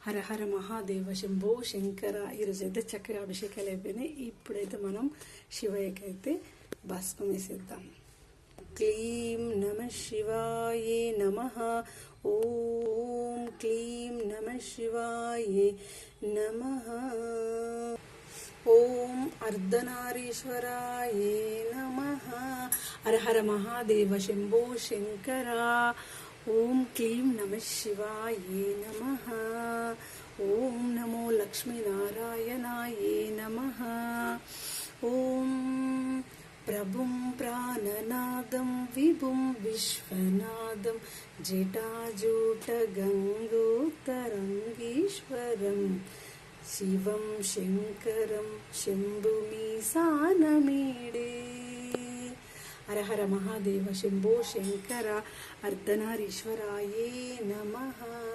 హర హర మహాదేవ శంభో శంకర. ఈరోజు అయితే చక్కగా అభిషేకాలు అయిపోయినాయి. ఇప్పుడైతే మనం శివయ్యకైతే భస్మం వేసేద్దాం. క్లీం నమ శివాయ నమః. ఓం క్లీం నమ శివాయ నమః. ఓం అర్ధనారీశ్వరాయ నమః. హర హర మహాదేవ శంభో శంకర. ఓం క్లీం నమ శివాయ నమః. ఓం నమో లక్ష్మీనారాయణాయ నమః. ఓం ప్రభుం ప్రాణనాదం విభుం విశ్వనాదం జటాజూట గంగోత్తరంగీశ్వరం శివం శంకరం శంభుమీసానమీడే. హర హర మహాదేవ శంభో శంకర. అర్ధనారీశ్వరాయ నమః.